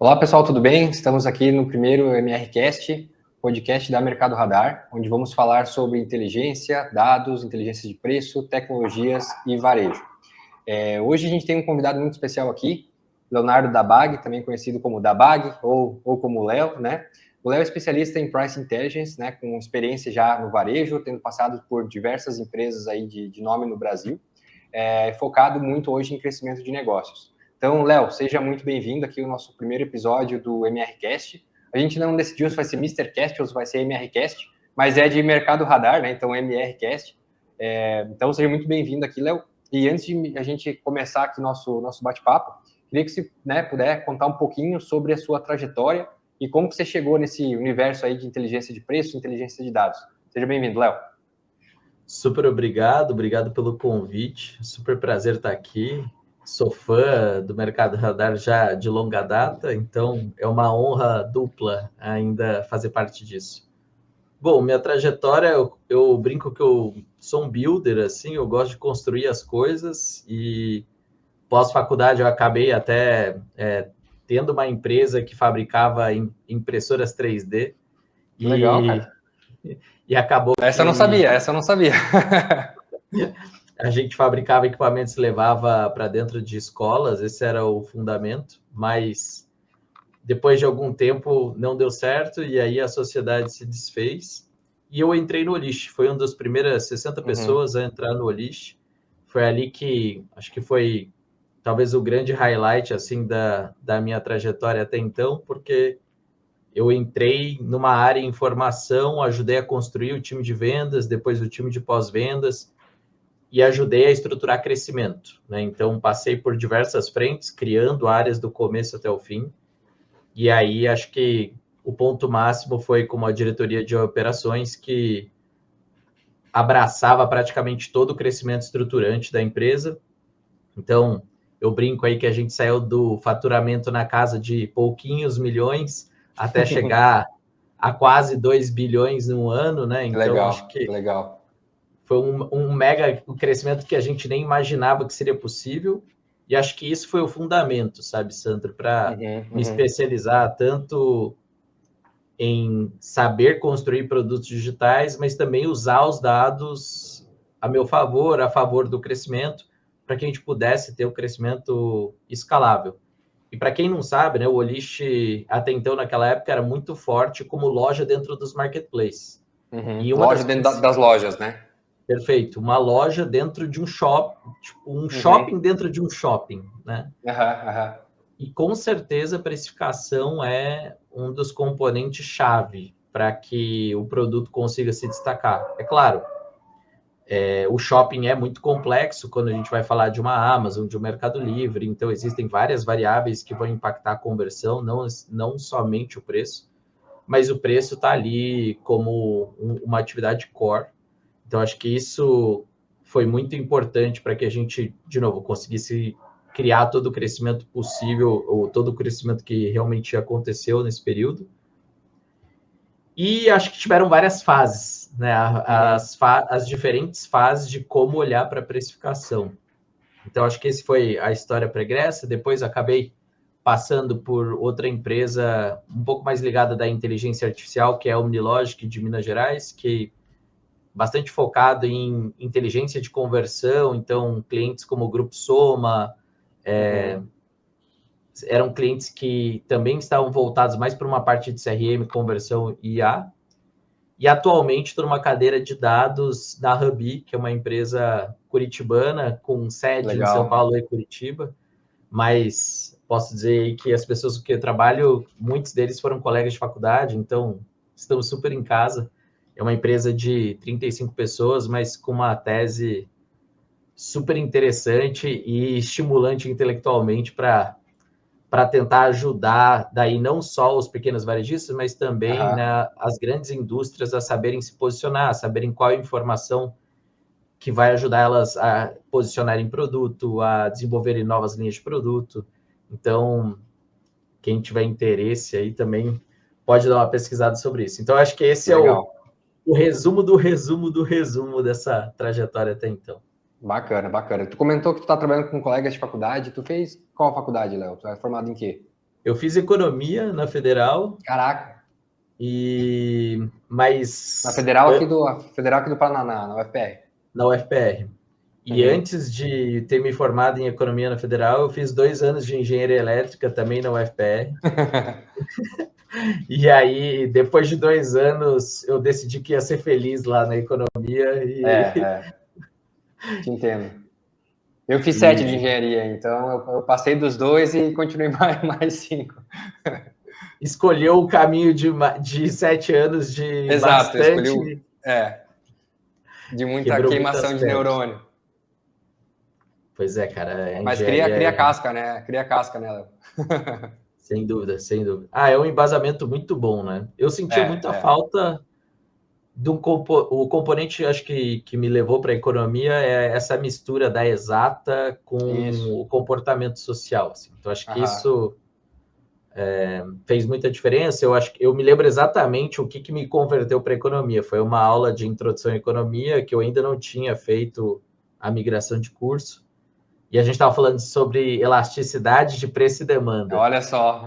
Olá pessoal, tudo bem? Estamos aqui no primeiro MRCast, podcast da Mercado Radar, onde vamos falar sobre inteligência, dados, inteligência de preço, tecnologias e varejo. Hoje a gente tem um convidado muito especial aqui, Leonardo Dabag, também conhecido como Dabag ou como Léo, né? O Léo é especialista em Price Intelligence, né, com experiência já no varejo, tendo passado por diversas empresas aí de nome no Brasil, focado muito hoje em crescimento de negócios. Então, Léo, seja muito bem-vindo aqui ao nosso primeiro episódio do MRCast. A gente não decidiu se vai ser MrCast ou se vai ser MRCast, mas é de Mercado Radar, né? Então, MRCast. Então, seja muito bem-vindo aqui, Léo. E antes de a gente começar aqui nosso bate-papo, queria que você puder contar um pouquinho sobre a sua trajetória e como que você chegou nesse universo aí de inteligência de preço, inteligência de dados. Seja bem-vindo, Léo. Super obrigado pelo convite, super prazer estar aqui. Sou fã do Mercado Radar já de longa data, então é uma honra dupla ainda fazer parte disso. Bom, minha trajetória, eu brinco que eu sou um builder, assim, eu gosto de construir as coisas e pós-faculdade eu acabei até tendo uma empresa que fabricava impressoras 3D. Que legal, cara. E acabou Essa eu não sabia. A gente fabricava equipamentos e levava para dentro de escolas, esse era o fundamento, mas depois de algum tempo não deu certo e aí a sociedade se desfez e eu entrei no Olish, foi uma das primeiras 60 pessoas a entrar no Olish. Foi ali que, acho que foi talvez o grande highlight assim da minha trajetória até então, porque eu entrei numa área em formação, ajudei a construir o time de vendas, depois o time de pós-vendas, e ajudei a estruturar crescimento, né? Então, passei por diversas frentes, criando áreas do começo até o fim. E aí, acho que o ponto máximo foi com a diretoria de operações, que abraçava praticamente todo o crescimento estruturante da empresa. Então, eu brinco aí que a gente saiu do faturamento na casa de pouquinhos milhões até chegar a quase 2 bilhões no ano, né? Então, legal, acho que legal. foi um mega crescimento que a gente nem imaginava que seria possível. E acho que isso foi o fundamento, sabe, Sandro, para me especializar tanto em saber construir produtos digitais, mas também usar os dados a meu favor, a favor do crescimento, para que a gente pudesse ter o crescimento escalável. E para quem não sabe, né, o Olish, até então, naquela época, era muito forte como loja dentro dos marketplaces. E loja dentro das lojas, né? Perfeito, uma loja dentro de um shopping, tipo um shopping dentro de um shopping, né? E com certeza a precificação é um dos componentes-chave para que o produto consiga se destacar. É claro, o shopping é muito complexo quando a gente vai falar de uma Amazon, de um Mercado Livre, então existem várias variáveis que vão impactar a conversão, não somente o preço, mas o preço está ali como uma atividade core. Então, acho que isso foi muito importante para que a gente, de novo, conseguisse criar todo o crescimento possível, ou todo o crescimento que realmente aconteceu nesse período. E acho que tiveram várias fases, né? As diferentes fases de como olhar para a precificação. Então, acho que esse foi a história pregressa. Depois, acabei passando por outra empresa um pouco mais ligada da inteligência artificial, que é a Omnilogic, de Minas Gerais, que bastante focado em inteligência de conversão, então clientes como o Grupo Soma, eram clientes que também estavam voltados mais para uma parte de CRM, conversão e IA, e atualmente estou numa cadeira de dados da Hubi, que é uma empresa curitibana, com sede em São Paulo e Curitiba, mas posso dizer aí que as pessoas com que eu trabalho, muitos deles foram colegas de faculdade, então estamos super em casa. É uma empresa de 35 pessoas, mas com uma tese super interessante e estimulante intelectualmente para tentar ajudar daí não só os pequenos varejistas, mas também né, as grandes indústrias a saberem se posicionar, a saberem qual é a informação que vai ajudar elas a posicionarem produto, a desenvolverem novas linhas de produto. Então, quem tiver interesse aí também pode dar uma pesquisada sobre isso. Então, acho que esse é o resumo do resumo do resumo dessa trajetória até então. Bacana. Tu comentou que tu está trabalhando com colegas de faculdade. Tu fez qual faculdade, Léo? Tu é formado em quê? Eu fiz economia na Federal. Caraca. Mas... Na Federal aqui do Paraná, na UFPR. Na UFPR. E antes de ter me formado em economia na Federal, eu fiz 2 anos de engenharia elétrica também na UFPR. E aí, depois de 2 anos, eu decidi que ia ser feliz lá na economia. Te entendo. Eu fiz 7 de engenharia, então eu passei dos 2 e continuei mais 5. Escolheu o caminho de 7 anos de Exato, bastante... escolhi de muita queimação de neurônio. Pois é, cara. Mas cria casca, né? Cria casca nela. Sem dúvida, sem dúvida. É um embasamento muito bom, né? Eu sentia muita falta o componente, acho que me levou para a economia é essa mistura da exata com o comportamento social. Assim. Então, acho que isso fez muita diferença. Eu me lembro exatamente o que me converteu para a economia. Foi uma aula de introdução à economia que eu ainda não tinha feito a migração de curso. E a gente estava falando sobre elasticidade de preço e demanda. Olha só.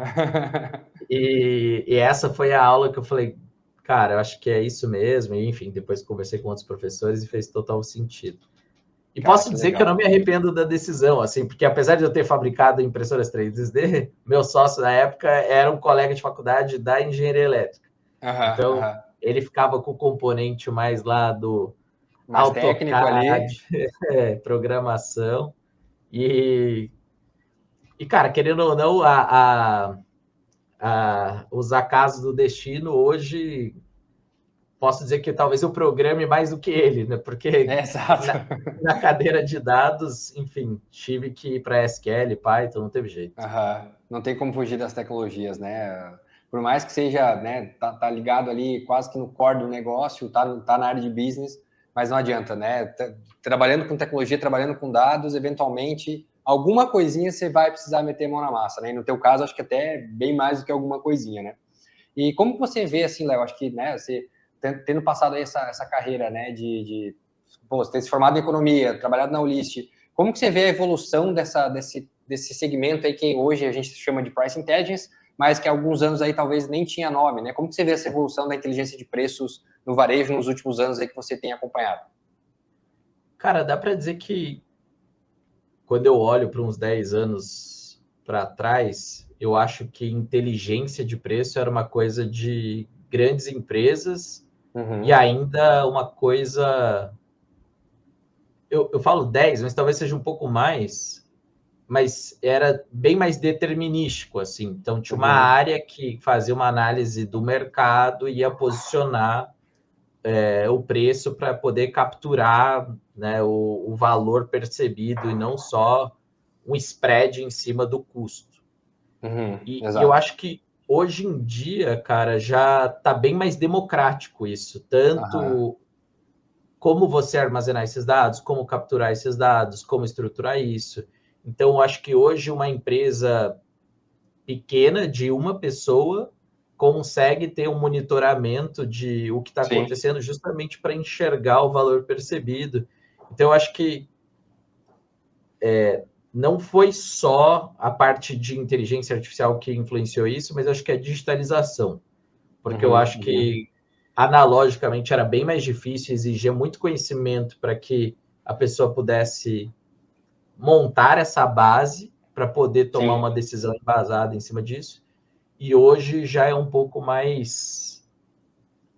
E essa foi a aula que eu falei, cara, eu acho que é isso mesmo. E, enfim, depois conversei com outros professores e fez total sentido. E posso dizer que eu não me arrependo da decisão, assim, porque apesar de eu ter fabricado impressoras 3D, meu sócio na época era um colega de faculdade da engenharia elétrica. Então, ele ficava com o componente mais lá do mais técnico ali. Programação. E, cara, querendo ou não, os acasos do destino hoje, posso dizer que talvez eu programe mais do que ele, né? Porque na cadeira de dados, enfim, tive que ir para SQL, Python, não teve jeito. Não tem como fugir das tecnologias, né? Por mais que seja, né, tá ligado ali quase que no core do negócio, tá na área de business, mas não adianta, né? Trabalhando com tecnologia, trabalhando com dados, eventualmente alguma coisinha você vai precisar meter a mão na massa, né? E no teu caso, acho que até bem mais do que alguma coisinha, né? E como você vê, assim, Léo, acho que, né, você tendo passado aí essa carreira, né, você ter se formado em economia, trabalhado na Ulist, como que você vê a evolução desse segmento aí que hoje a gente chama de Price Intelligence, mas que há alguns anos aí talvez nem tinha nome, né? Como que você vê essa evolução da inteligência de preços no varejo nos últimos anos aí que você tem acompanhado? Cara, dá para dizer que quando eu olho para uns 10 anos para trás, eu acho que inteligência de preço era uma coisa de grandes empresas e ainda uma coisa... Eu falo 10, mas talvez seja um pouco mais, mas era bem mais determinístico, assim. Então, tinha uma área que fazia uma análise do mercado e ia posicionar o preço para poder capturar, né, o valor percebido e não só um spread em cima do custo. E eu acho que hoje em dia, cara, já está bem mais democrático isso. Tanto como você armazenar esses dados, como capturar esses dados, como estruturar isso. Então, eu acho que hoje uma empresa pequena de uma pessoa consegue ter um monitoramento de o que está acontecendo justamente para enxergar o valor percebido. Então, eu acho que não foi só a parte de inteligência artificial que influenciou isso, mas eu acho que a digitalização. Porque eu acho que, analogicamente, era bem mais difícil, exigia muito conhecimento para que a pessoa pudesse montar essa base para poder tomar uma decisão embasada em cima disso. E hoje já é um pouco mais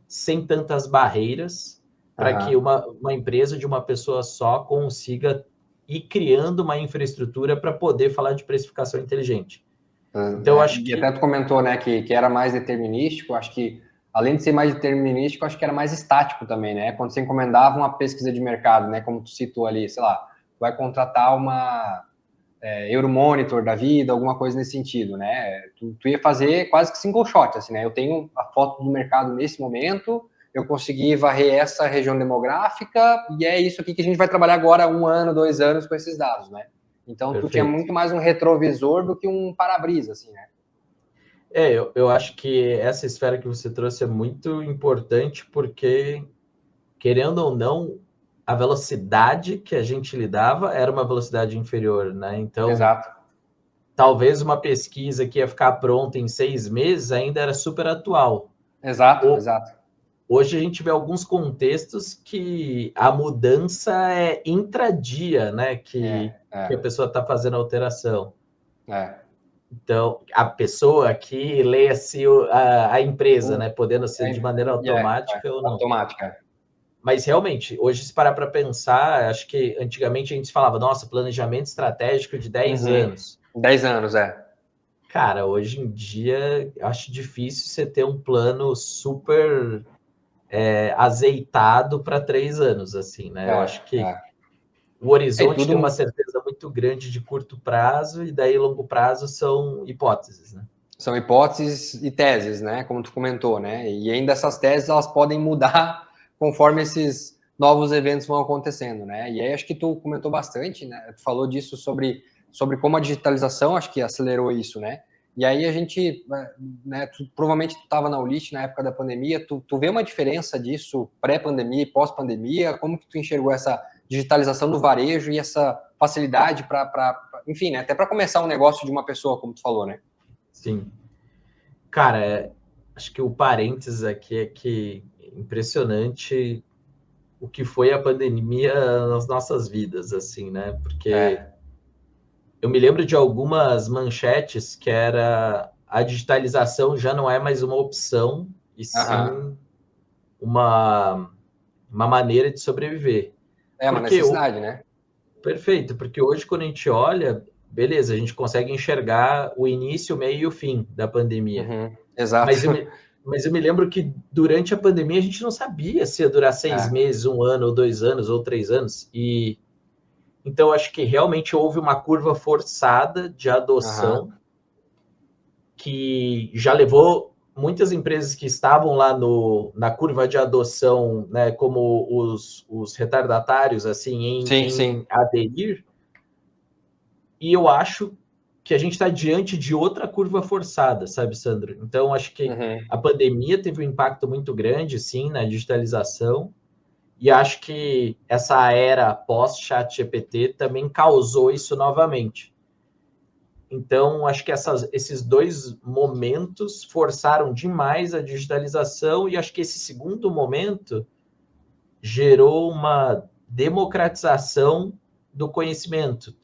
sem tantas barreiras para que uma empresa de uma pessoa só consiga ir criando uma infraestrutura para poder falar de precificação inteligente. Então, eu acho que... até tu comentou, né, que era mais determinístico. Acho que, além de ser mais determinístico, acho que era mais estático também, né? Quando você encomendava uma pesquisa de mercado, né, como tu citou ali, sei lá, vai contratar uma Euromonitor da vida, alguma coisa nesse sentido, né? Tu ia fazer quase que single shot, assim, né? Eu tenho a foto do mercado nesse momento, eu consegui varrer essa região demográfica e é isso aqui que a gente vai trabalhar agora 1 ano, 2 anos com esses dados, né? Então, tu tinha muito mais um retrovisor do que um para-brisa, assim, né? Eu acho que essa esfera que você trouxe é muito importante porque, querendo ou não, a velocidade que a gente lidava era uma velocidade inferior, né? Então, talvez uma pesquisa que ia ficar pronta em 6 meses ainda era super atual. Exato. Hoje a gente vê alguns contextos que a mudança é intradia, né? Que a pessoa está fazendo alteração. Então, a pessoa que lê-se a empresa, né? Podendo ser de maneira automática ou não. Automática. Mas, realmente, hoje, se parar para pensar, acho que antigamente a gente falava, nossa, planejamento estratégico de 10 anos. 10 anos, Cara, hoje em dia, acho difícil você ter um plano super azeitado para 3 anos, assim, né? Eu acho que o horizonte tem uma certeza muito grande de curto prazo e daí longo prazo são hipóteses, né? São hipóteses e teses, né? Como tu comentou, né? E ainda essas teses, elas podem mudar conforme esses novos eventos vão acontecendo, né? E aí acho que tu comentou bastante, né? Tu falou disso sobre como a digitalização, acho que acelerou isso, né? E aí a gente, né, provavelmente tu estava na Ulysse na época da pandemia, tu vê uma diferença disso pré-pandemia e pós-pandemia? Como que tu enxergou essa digitalização do varejo e essa facilidade para enfim, né, até para começar um negócio de uma pessoa, como tu falou, né? Sim. Cara, acho que o parênteses aqui é que é impressionante o que foi a pandemia nas nossas vidas, assim, né? Porque eu me lembro de algumas manchetes que era a digitalização já não é mais uma opção, e sim uma maneira de sobreviver. Uma necessidade, né? Perfeito, porque hoje quando a gente olha, beleza, a gente consegue enxergar o início, o meio e o fim da pandemia. Exato. Mas eu me lembro que durante a pandemia a gente não sabia se ia durar 6 meses, 1 ano, ou 2 anos, ou 3 anos. E então acho que realmente houve uma curva forçada de adoção que já levou muitas empresas que estavam lá na curva de adoção, né, como os retardatários, assim, em aderir. E eu acho que a gente está diante de outra curva forçada, sabe, Sandro? Então, acho que a pandemia teve um impacto muito grande, sim, na digitalização, e acho que essa era pós-ChatGPT também causou isso novamente. Então, acho que esses 2 momentos forçaram demais a digitalização, e acho que esse segundo momento gerou uma democratização do conhecimento.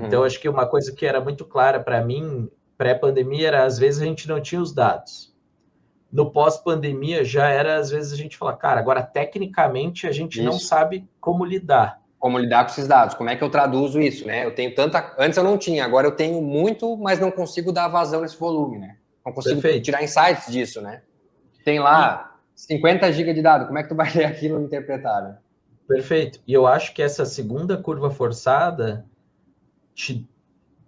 Então, acho que uma coisa que era muito clara para mim, pré-pandemia, era às vezes a gente não tinha os dados. No pós-pandemia, já era, às vezes, a gente fala, cara, agora tecnicamente a gente não sabe como lidar. Como lidar com esses dados, como é que eu traduzo isso, né? Eu tenho tanta... Antes eu não tinha, agora eu tenho muito, mas não consigo dar vazão nesse volume, né? Não consigo tirar insights disso, né? Tem lá 50 GB de dado, como é que tu vai ler aquilo e interpretar, né? Perfeito. E eu acho que essa segunda curva forçada te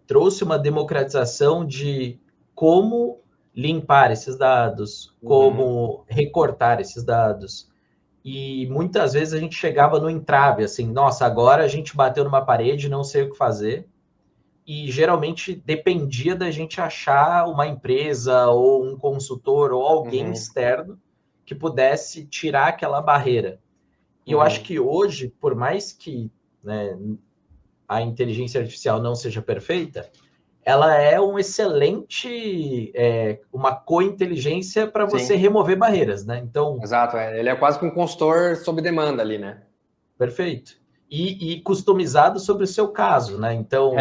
trouxe uma democratização de como limpar esses dados, como recortar esses dados. E muitas vezes a gente chegava no entrave, assim, nossa, agora a gente bateu numa parede, não sei o que fazer. E geralmente dependia da gente achar uma empresa ou um consultor ou alguém externo que pudesse tirar aquela barreira. E eu acho que hoje, por mais que, né, a inteligência artificial não seja perfeita, ela é um excelente, uma co-inteligência para você remover barreiras, né? Então, exato, ele é quase que um consultor sob demanda ali, né? Perfeito. E customizado sobre o seu caso, né? Então,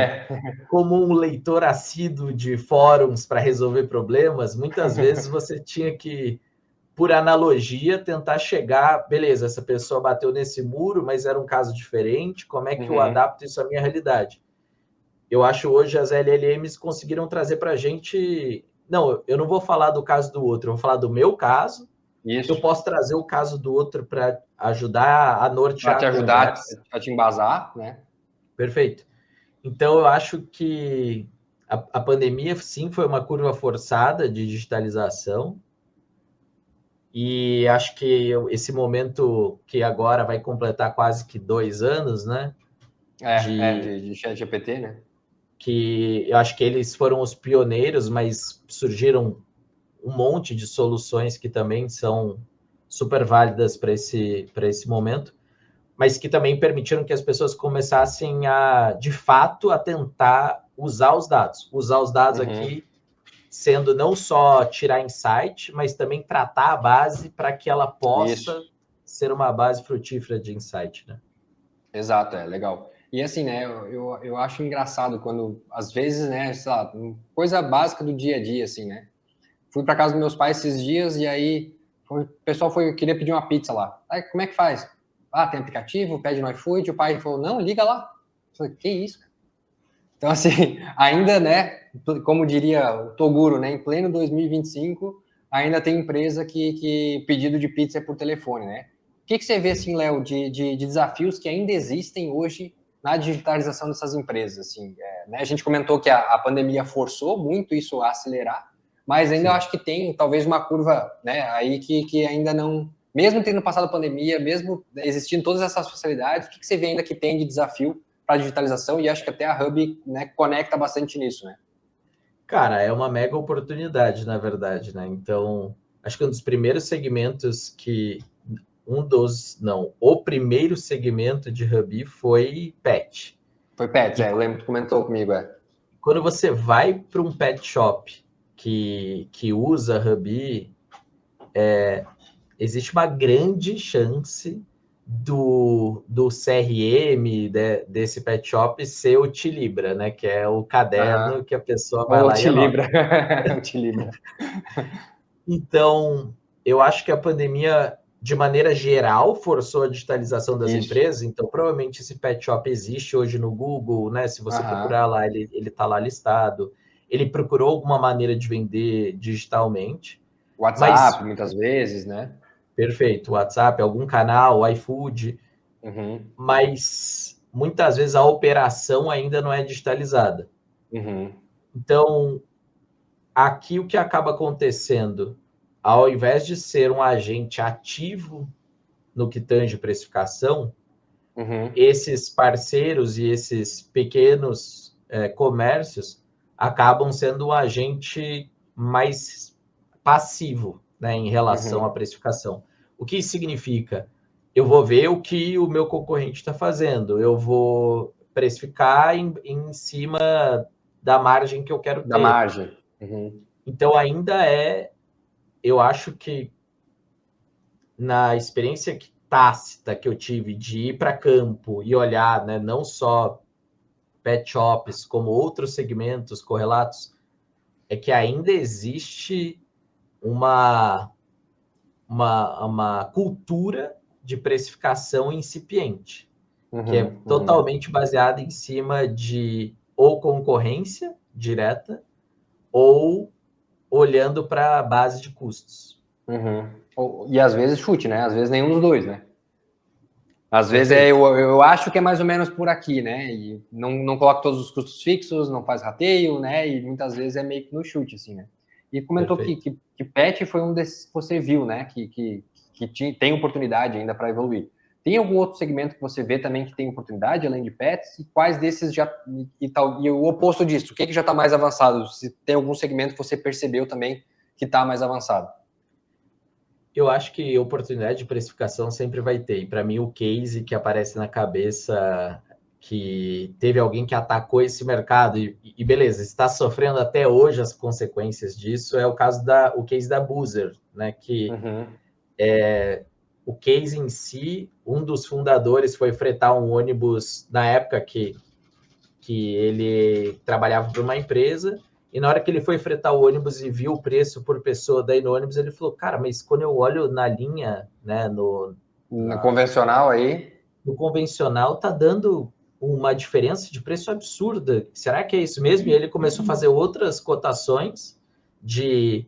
como um leitor assíduo de fóruns para resolver problemas, muitas vezes você tinha que, por analogia, tentar chegar, beleza, essa pessoa bateu nesse muro, mas era um caso diferente, como é que eu adapto isso à minha realidade? Eu acho hoje as LLMs conseguiram trazer para a gente... Não, eu não vou falar do caso do outro, eu vou falar do meu caso. Eu posso trazer o caso do outro para ajudar a nortear. Para te ajudar, a te embasar, né? Perfeito. Então, eu acho que a pandemia, sim, foi uma curva forçada de digitalização. E acho que esse momento que agora vai completar quase que 2 anos, né? De ChatGPT, né? Que eu acho que eles foram os pioneiros, mas surgiram um monte de soluções que também são super válidas para esse momento, mas que também permitiram que as pessoas começassem a, de fato, a tentar usar os dados. Usar os dados aqui, sendo não só tirar insight, mas também tratar a base para que ela possa ser uma base frutífera de insight, né? Exato, legal. E assim, né, eu acho engraçado quando, às vezes, né, sei lá, coisa básica do dia a dia, assim, né? Fui para casa dos meus pais esses dias e aí o pessoal queria pedir uma pizza lá. Aí, como é que faz? Ah, tem aplicativo, pede no iFood. O pai falou, não, liga lá. Eu falei, que isso? Então, assim, ainda, né, como diria o Toguro, né, em pleno 2025, ainda tem empresa que pedido de pizza é por telefone, né? O que você vê, assim, Léo, de desafios que ainda existem hoje na digitalização dessas empresas? Assim, né? A gente comentou que a pandemia forçou muito isso a acelerar, mas ainda eu acho que tem talvez uma curva, né, aí que ainda não, mesmo tendo passado a pandemia, mesmo existindo todas essas facilidades, o que você vê ainda que tem de desafio para a digitalização? E acho que até a Hub, né, conecta bastante nisso, né? Cara, é uma mega oportunidade, na verdade, né? Então, acho que um dos primeiros segmentos o primeiro segmento de Hub foi pet. Foi pet, eu lembro que comentou comigo, Quando você vai para um pet shop que usa Hub, existe uma grande chance do CRM desse pet shop ser o Tilibra, né? Que é o caderno que a pessoa vai lá e anota. O Tilibra. Então, eu acho que a pandemia, de maneira geral, forçou a digitalização das empresas. Então, provavelmente esse pet shop existe hoje no Google, né? Se você procurar lá, ele está lá listado. Ele procurou alguma maneira de vender digitalmente. WhatsApp, muitas vezes, né? Perfeito. WhatsApp, algum canal, iFood. Mas muitas vezes a operação ainda não é digitalizada. Então, aqui o que acaba acontecendo, ao invés de ser um agente ativo no que tange precificação, esses parceiros e esses pequenos comércios acabam sendo um agente mais passivo, né, em relação à precificação. O que isso significa? Eu vou ver o que o meu concorrente está fazendo, eu vou precificar em cima da margem que eu quero ter. Da margem. Então, ainda eu acho que na experiência tácita que eu tive de ir para campo e olhar, né, não só pet shops, como outros segmentos correlatos, é que ainda existe uma cultura de precificação incipiente, que é totalmente baseada em cima de ou concorrência direta ou olhando para a base de custos. E às vezes chute, né? Às vezes nenhum dos dois, né? Às vezes eu acho que é mais ou menos por aqui, né? E não coloca todos os custos fixos, não faz rateio, né? E muitas vezes é meio que no chute, assim, né? E comentou que pet foi um desses que você viu, né? Que tem oportunidade ainda para evoluir. Tem algum outro segmento que você vê também que tem oportunidade, além de pets? E quais desses já... E o oposto disso, o que já está mais avançado? Se tem algum segmento que você percebeu também que está mais avançado? Eu acho que oportunidade de precificação sempre vai ter. E para mim, o case que aparece na cabeça que teve alguém que atacou esse mercado e beleza, está sofrendo até hoje as consequências disso, é o case da Boozer, né? Que o case em si, um dos fundadores foi fretar um ônibus na época que ele trabalhava para uma empresa. E na hora que ele foi fretar o ônibus e viu o preço por pessoa daí no ônibus, ele falou, cara, mas quando eu olho na linha, né, no convencional aí... No convencional tá dando uma diferença de preço absurda. Será que é isso mesmo? E ele começou a fazer outras cotações de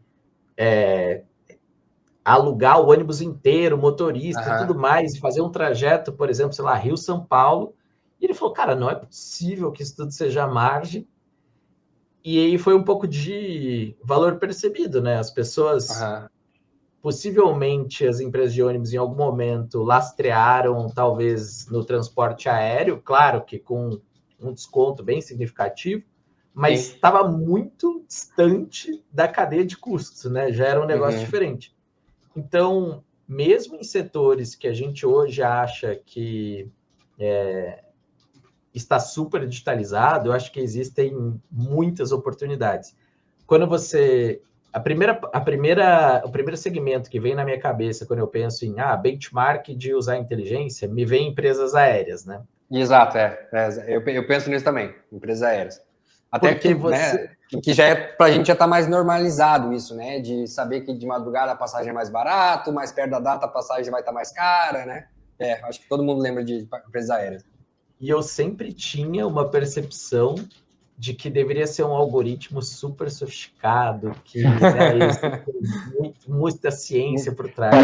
alugar o ônibus inteiro, motorista e tudo mais, e fazer um trajeto, por exemplo, sei lá, Rio-São Paulo. E ele falou, cara, não é possível que isso tudo seja margem. E aí foi um pouco de valor percebido, né? As pessoas, possivelmente as empresas de ônibus em algum momento lastrearam, talvez no transporte aéreo, claro que com um desconto bem significativo, mas estava muito distante da cadeia de custos, né? Já era um negócio diferente. Então, mesmo em setores que a gente hoje acha que está super digitalizado, eu acho que existem muitas oportunidades. Quando você... O primeiro segmento que vem na minha cabeça quando eu penso em benchmark de usar inteligência, me vem empresas aéreas, né? Exato, eu penso nisso também, empresas aéreas. Até porque que já para a gente já está mais normalizado isso, né? De saber que de madrugada a passagem é mais barato, mais perto da data a passagem vai estar mais cara, né? Acho que todo mundo lembra de empresas aéreas. E eu sempre tinha uma percepção de que deveria ser um algoritmo super sofisticado, que existe muita ciência por trás.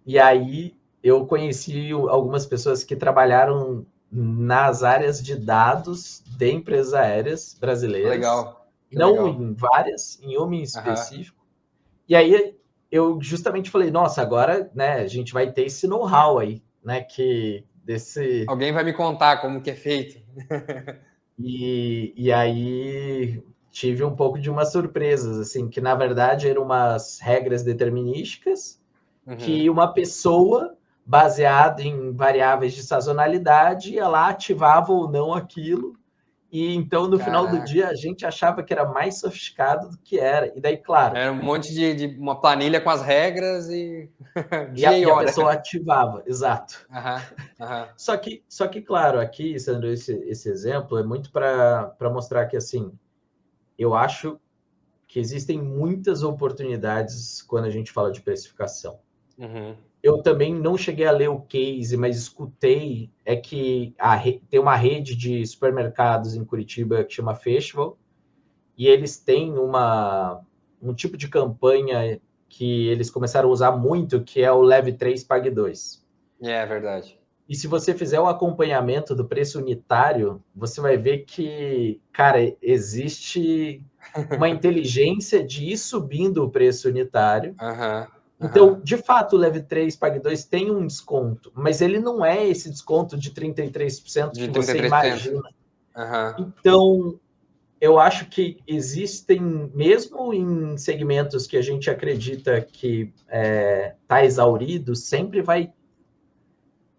E aí eu conheci algumas pessoas que trabalharam nas áreas de dados de empresas aéreas brasileiras. Legal. Legal. Em várias, em uma em específico. E aí eu justamente falei, nossa, agora, né, a gente vai ter esse know-how aí, né, Alguém vai me contar como que é feito. E aí tive um pouco de umas surpresas, assim, que na verdade eram umas regras determinísticas que uma pessoa, baseada em variáveis de sazonalidade, ia lá, ativava ou não aquilo. E então, no final do dia, a gente achava que era mais sofisticado do que era. E daí, claro... Era um monte de uma planilha com as regras e... e a pessoa ativava, exato. Só que, claro, aqui, Sandro, esse exemplo é muito para mostrar que, assim, eu acho que existem muitas oportunidades quando a gente fala de precificação. Eu também não cheguei a ler o case, mas escutei que tem uma rede de supermercados em Curitiba que chama Festival, e eles têm um tipo de campanha que eles começaram a usar muito, que é o Leve 3, Pague 2. É verdade. E se você fizer o acompanhamento do preço unitário, você vai ver que, cara, existe uma inteligência de ir subindo o preço unitário. Então, de fato, o Leve 3, Pague 2 tem um desconto, mas ele não é esse desconto de 33% que você imagina. Então, eu acho que existem, mesmo em segmentos que a gente acredita que está exaurido, sempre vai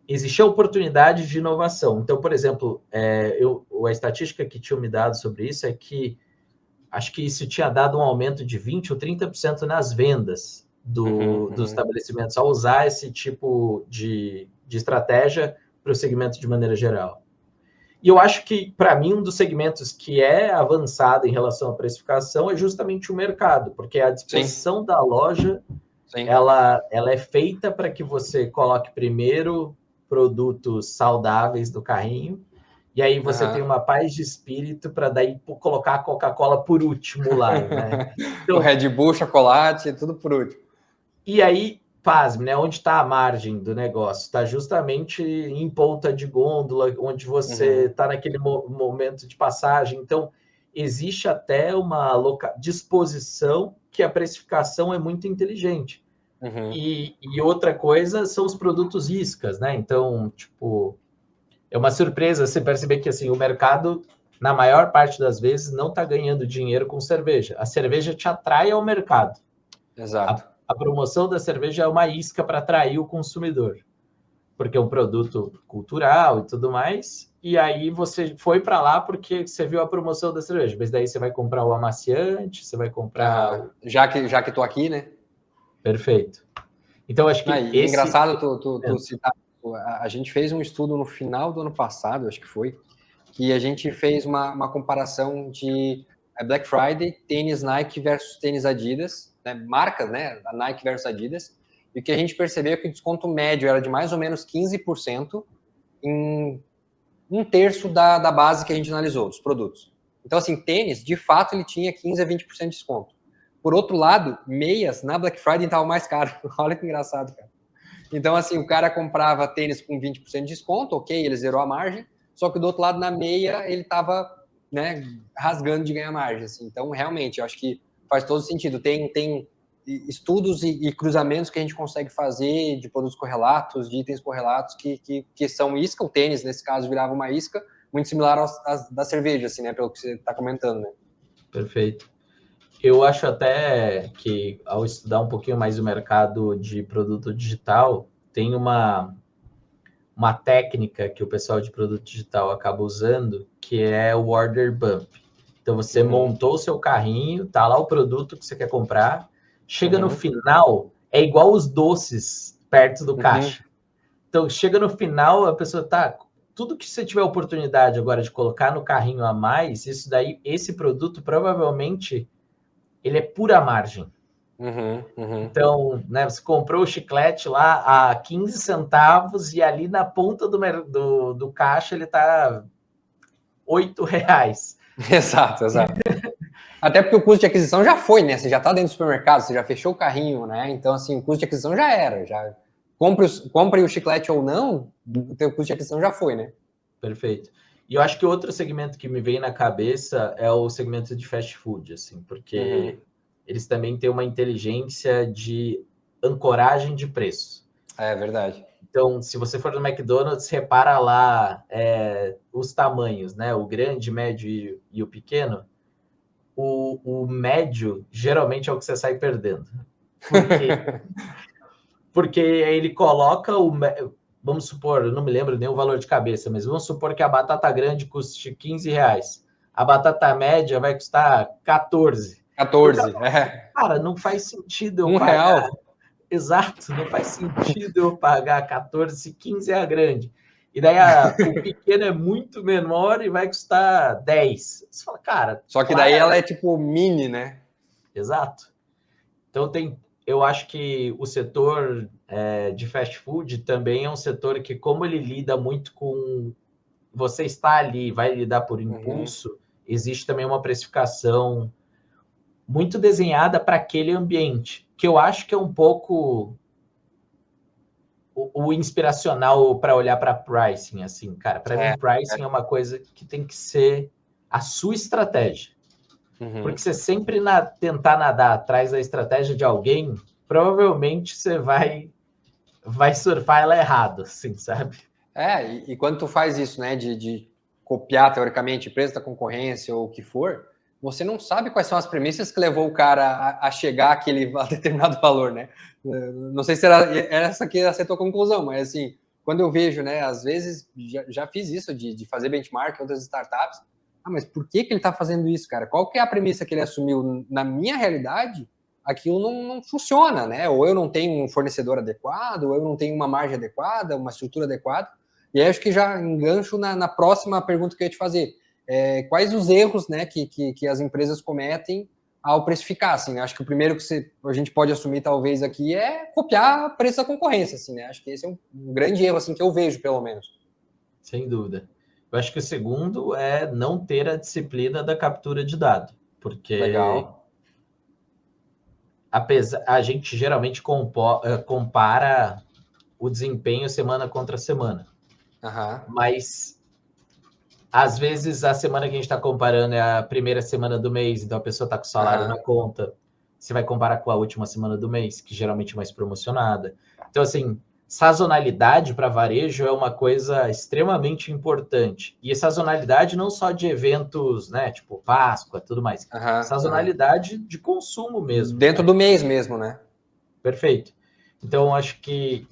existir a oportunidade de inovação. Então, por exemplo, a estatística que tinham me dado sobre isso é que acho que isso tinha dado um aumento de 20% ou 30% nas vendas dos estabelecimentos ao usar esse tipo de estratégia para o segmento de maneira geral. E eu acho que, para mim, um dos segmentos que é avançado em relação à precificação é justamente o mercado, porque a disposição da loja, ela é feita para que você coloque primeiro produtos saudáveis do carrinho, e aí você tem uma paz de espírito para daí colocar a Coca-Cola por último lá, né? Então, o Red Bull, chocolate, tudo por último. E aí, pasme, né? Onde está a margem do negócio? Está justamente em ponta de gôndola, onde você está naquele momento de passagem. Então, existe até uma disposição que a precificação é muito inteligente. E outra coisa são os produtos iscas, né? Então, tipo, é uma surpresa você perceber que assim, o mercado, na maior parte das vezes, não está ganhando dinheiro com cerveja. A cerveja te atrai ao mercado. Exato. A promoção da cerveja é uma isca para atrair o consumidor, porque é um produto cultural e tudo mais, e aí você foi para lá porque você viu a promoção da cerveja, mas daí você vai comprar o amaciante, você vai comprar... Já que tô aqui, né? Perfeito. Então, acho que é engraçado tu citar. A gente fez um estudo no final do ano passado, acho que foi, que a gente fez uma comparação de Black Friday, tênis Nike versus tênis Adidas, né, marcas, né, a Nike versus Adidas, e o que a gente percebeu é que o desconto médio era de mais ou menos 15% em um terço da base que a gente analisou, dos produtos. Então, assim, tênis, de fato, ele tinha 15% a 20% de desconto. Por outro lado, meias, na Black Friday, estavam mais caro. Olha que engraçado, cara. Então, assim, o cara comprava tênis com 20% de desconto, ok, ele zerou a margem, só que do outro lado, na meia, ele estava, né, rasgando de ganhar margem. Assim. Então, realmente, eu acho que faz todo sentido. Tem estudos e cruzamentos que a gente consegue fazer de produtos correlatos, de itens correlatos, que são isca. O tênis, nesse caso, virava uma isca, muito similar às da cerveja, assim, né, pelo que você está comentando, né? Perfeito. Eu acho até que, ao estudar um pouquinho mais o mercado de produto digital, tem uma uma técnica que o pessoal de produto digital acaba usando, que é o order bump. Então, você montou o seu carrinho, tá lá o produto que você quer comprar, chega no final, é igual os doces perto do caixa. Então, chega no final, a pessoa tá... Tudo que você tiver oportunidade agora de colocar no carrinho a mais, isso daí, esse produto, provavelmente, ele é pura margem. Então, né, você comprou o chiclete lá a 15 centavos e ali na ponta do caixa ele tá R$8. Exato. Até porque o custo de aquisição já foi, né? Você já está dentro do supermercado, você já fechou o carrinho, né? Então, assim, o custo de aquisição já era. Já compre o chiclete ou não, o teu custo de aquisição já foi, né? Perfeito. E eu acho que outro segmento que me vem na cabeça é o segmento de fast food, assim, porque eles também têm uma inteligência de ancoragem de preço. É verdade. Então, se você for no McDonald's, repara lá os tamanhos, né? O grande, médio e o pequeno. O médio, geralmente, é o que você sai perdendo. Porque ele coloca vamos supor, eu não me lembro nem o valor de cabeça, mas vamos supor que a batata grande custe R$15. A batata média vai custar 14. 14, Cara, não faz sentido eu pagar... R$1. Exato, não faz sentido eu pagar 14 se 15 é a grande. E daí o pequeno é muito menor e vai custar 10. Você fala, cara... Só que daí ela é tipo mini, né? Exato. Então eu acho que o setor de fast food também é um setor que, como ele lida muito com... Você está ali, vai lidar por impulso, existe também uma precificação muito desenhada para aquele ambiente, que eu acho que é um pouco o inspiracional para olhar para pricing, assim, cara. Para mim, pricing é uma coisa que tem que ser a sua estratégia. Porque você sempre tentar nadar atrás da estratégia de alguém, provavelmente você vai surfar ela errado, assim, sabe? E quando tu faz isso, né, de copiar, teoricamente, preço da concorrência ou o que for, você não sabe quais são as premissas que levou o cara a chegar a determinado valor, né? Não sei se era essa que ia ser a tua conclusão, mas assim, quando eu vejo, né, às vezes, já fiz isso de fazer benchmark em outras startups, mas por que ele está fazendo isso, cara? Qual que é a premissa que ele assumiu? Na minha realidade, aquilo não funciona, né? Ou eu não tenho um fornecedor adequado, ou eu não tenho uma margem adequada, uma estrutura adequada. E aí acho que já engancho na próxima pergunta que eu ia te fazer. Quais os erros, né, que as empresas cometem ao precificar, assim? Acho que o primeiro que a gente pode assumir, talvez, aqui é copiar o preço da concorrência, assim, né? Acho que esse é um grande erro, assim, que eu vejo, pelo menos. Sem dúvida. Eu acho que o segundo é não ter a disciplina da captura de dado, porque... Legal. A gente geralmente compara o desempenho semana contra semana. Mas, às vezes, a semana que a gente está comparando é a primeira semana do mês, então a pessoa está com o salário na conta. Você vai comparar com a última semana do mês, que geralmente é mais promocionada. Então, assim, sazonalidade para varejo é uma coisa extremamente importante. E sazonalidade não só de eventos, né, tipo Páscoa, tudo mais. Sazonalidade de consumo mesmo. Dentro do mês mesmo, né? Perfeito. Então, acho que,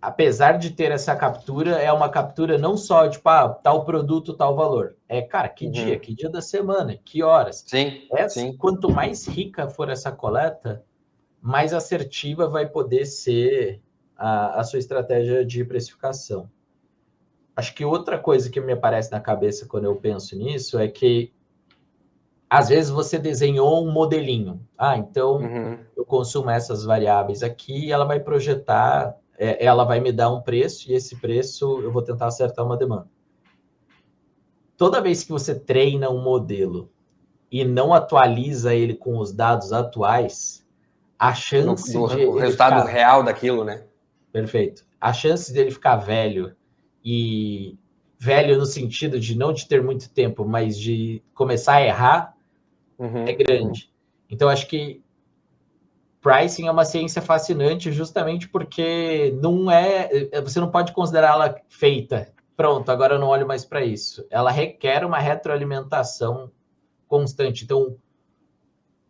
apesar de ter essa captura, é uma captura não só de, tal produto, tal valor. Cara, que dia da semana, que horas. Sim. Quanto mais rica for essa coleta, mais assertiva vai poder ser a sua estratégia de precificação. Acho que outra coisa que me aparece na cabeça quando eu penso nisso é que, às vezes, você desenhou um modelinho. Então, eu consumo essas variáveis aqui e ela vai projetar, ela vai me dar um preço e esse preço eu vou tentar acertar uma demanda. Toda vez que você treina um modelo e não atualiza ele com os dados atuais, a chance do resultado real daquilo, né? Perfeito. A chance dele ficar velho, e velho no sentido de não de ter muito tempo, mas de começar a errar, é grande. Então, acho que pricing é uma ciência fascinante justamente porque você não pode considerá-la feita. Pronto, agora eu não olho mais para isso. Ela requer uma retroalimentação constante. Então,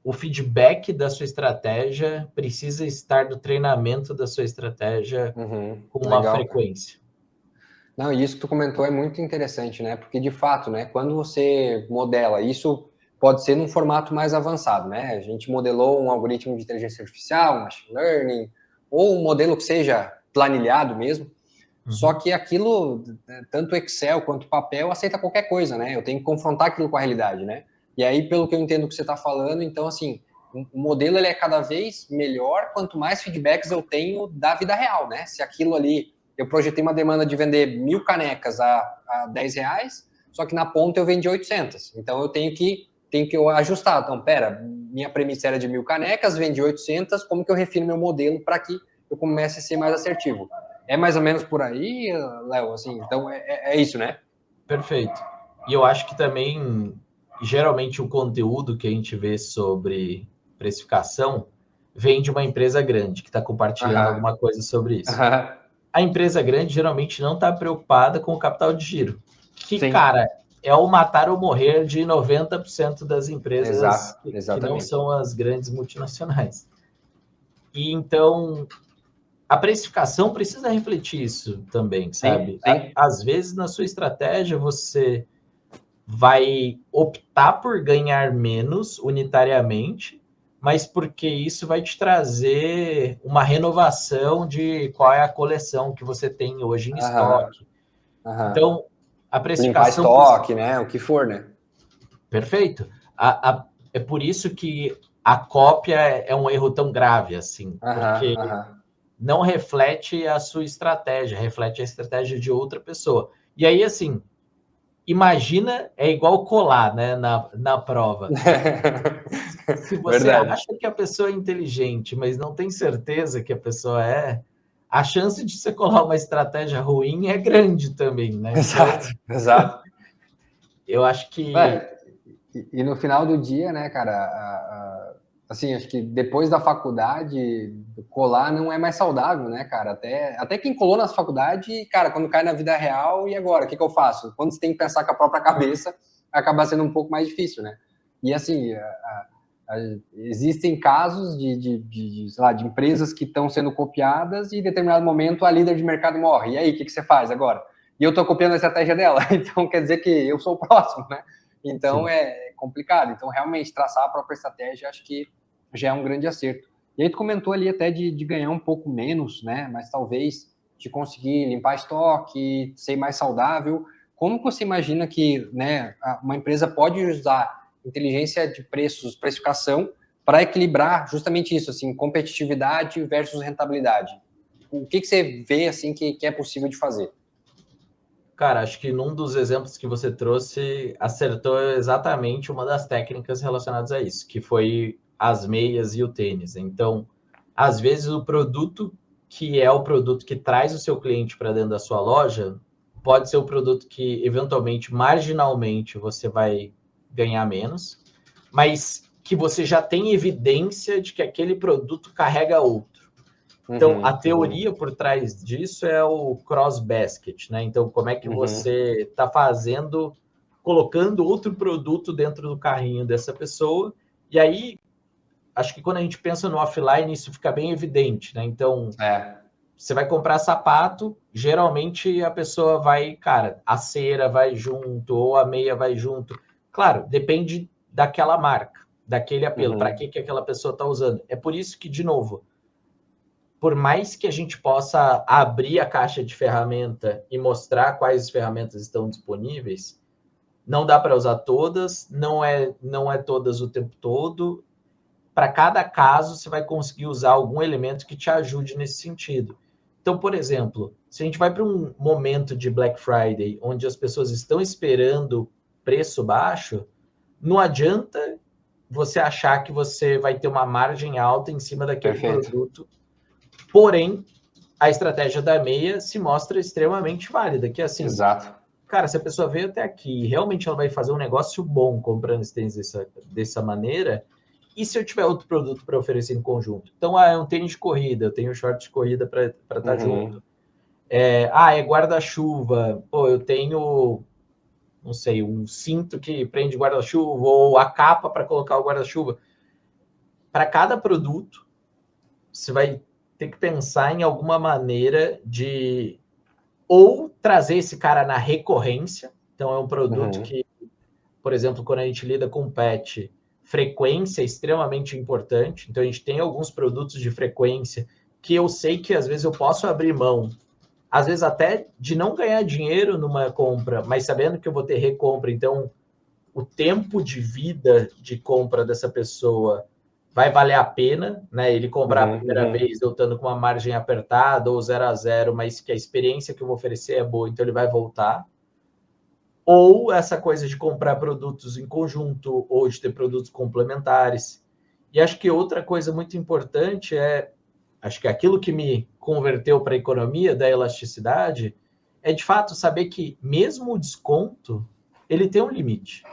o feedback da sua estratégia precisa estar no treinamento da sua estratégia com uma frequência. Não, e isso que tu comentou é muito interessante, né? Porque, de fato, né, quando você modela, isso pode ser num formato mais avançado, né? A gente modelou um algoritmo de inteligência artificial, um machine learning, ou um modelo que seja planilhado mesmo, só que aquilo, tanto Excel quanto papel, aceita qualquer coisa, né? Eu tenho que confrontar aquilo com a realidade, né? E aí, pelo que eu entendo que você está falando, então, assim, o modelo ele é cada vez melhor quanto mais feedbacks eu tenho da vida real, né? Se aquilo ali, eu projetei uma demanda de vender 1.000 canecas a R$10, só que na ponta eu vendi 800. Então, eu tenho que ajustar. Então, pera, minha premissa era de 1.000 canecas, vendi 800, como que eu refino meu modelo para que eu comece a ser mais assertivo? É mais ou menos por aí, Léo? Assim, então, é isso, né? Perfeito. E eu acho que também, geralmente, o conteúdo que a gente vê sobre precificação vem de uma empresa grande que está compartilhando alguma coisa sobre isso. A empresa grande geralmente não está preocupada com o capital de giro. Que, Sim. Cara, é o matar ou morrer de 90% das empresas que não são as grandes multinacionais. E então, a precificação precisa refletir isso também, sabe? Sim. Às vezes, na sua estratégia, você vai optar por ganhar menos unitariamente, mas porque isso vai te trazer uma renovação de qual é a coleção que você tem hoje em estoque. Então, a precificação... Limpar estoque, né? O que for, né? Perfeito. É por isso que a cópia é um erro tão grave, assim, porque não reflete a sua estratégia, reflete a estratégia de outra pessoa. E aí, assim, imagina, é igual colar, né, na prova. Se você acha que a pessoa é inteligente, mas não tem certeza que a pessoa é, a chance de você colar uma estratégia ruim é grande também, né? Exato. Eu acho que... E no final do dia, né, cara, assim, acho que depois da faculdade, colar não é mais saudável, né, cara? Até quem colou na faculdade, cara, quando cai na vida real, e agora? O que eu faço? Quando você tem que pensar com a própria cabeça, acaba sendo um pouco mais difícil, né? E assim, existem casos sei lá, de empresas que estão sendo copiadas e em determinado momento a líder de mercado morre. E aí, o que você faz agora? E eu estou copiando a estratégia dela, então quer dizer que eu sou o próximo, né? Então, Sim. É complicado. Então, realmente, traçar a própria estratégia, acho que já é um grande acerto. E aí, tu comentou ali até de ganhar um pouco menos, né? Mas talvez de conseguir limpar estoque, ser mais saudável. Como você imagina que, né, uma empresa pode usar inteligência de preços, precificação, para equilibrar justamente isso, assim, competitividade versus rentabilidade? O que você vê, assim, que é possível de fazer? Cara, acho que num dos exemplos que você trouxe, acertou exatamente uma das técnicas relacionadas a isso, que foi as meias e o tênis. Então, às vezes, o produto que é o produto que traz o seu cliente para dentro da sua loja pode ser o produto que, eventualmente, marginalmente, você vai ganhar menos, mas que você já tem evidência de que aquele produto carrega outro. Então, a teoria por trás disso é o cross-basket, né? Então, como é que você está fazendo, colocando outro produto dentro do carrinho dessa pessoa. E aí, acho que quando a gente pensa no offline, isso fica bem evidente, né? Então, você vai comprar sapato, geralmente a pessoa vai, cara, a cera vai junto, ou a meia vai junto. Claro, depende daquela marca, daquele apelo, para que aquela pessoa está usando. É por isso que, de novo, por mais que a gente possa abrir a caixa de ferramenta e mostrar quais ferramentas estão disponíveis, não dá para usar todas, não é todas o tempo todo. Para cada caso, você vai conseguir usar algum elemento que te ajude nesse sentido. Então, por exemplo, se a gente vai para um momento de Black Friday, onde as pessoas estão esperando preço baixo, não adianta você achar que você vai ter uma margem alta em cima daquele produto. Porém, a estratégia da meia se mostra extremamente válida, que é assim, cara, se a pessoa veio até aqui e realmente ela vai fazer um negócio bom comprando esse tênis dessa maneira, e se eu tiver outro produto para oferecer em conjunto? Então, é um tênis de corrida, eu tenho short de corrida para estar junto. É guarda-chuva, pô, eu tenho, não sei, um cinto que prende guarda-chuva, ou a capa para colocar o guarda-chuva. para cada produto, você vai ter que pensar em alguma maneira de ou trazer esse cara na recorrência. Então, é um produto que, por exemplo, quando a gente lida com pet, frequência é extremamente importante. Então, a gente tem alguns produtos de frequência que eu sei que, às vezes, eu posso abrir mão, às vezes até de não ganhar dinheiro numa compra, mas sabendo que eu vou ter recompra. Então, o tempo de vida de compra dessa pessoa vai valer a pena, né? Ele comprar a primeira vez, eu estando com uma margem apertada ou 0-0, mas que a experiência que eu vou oferecer é boa, então ele vai voltar. Ou essa coisa de comprar produtos em conjunto, ou de ter produtos complementares. E acho que outra coisa muito importante acho que aquilo que me converteu para a economia da elasticidade, é de fato saber que mesmo o desconto, ele tem um limite.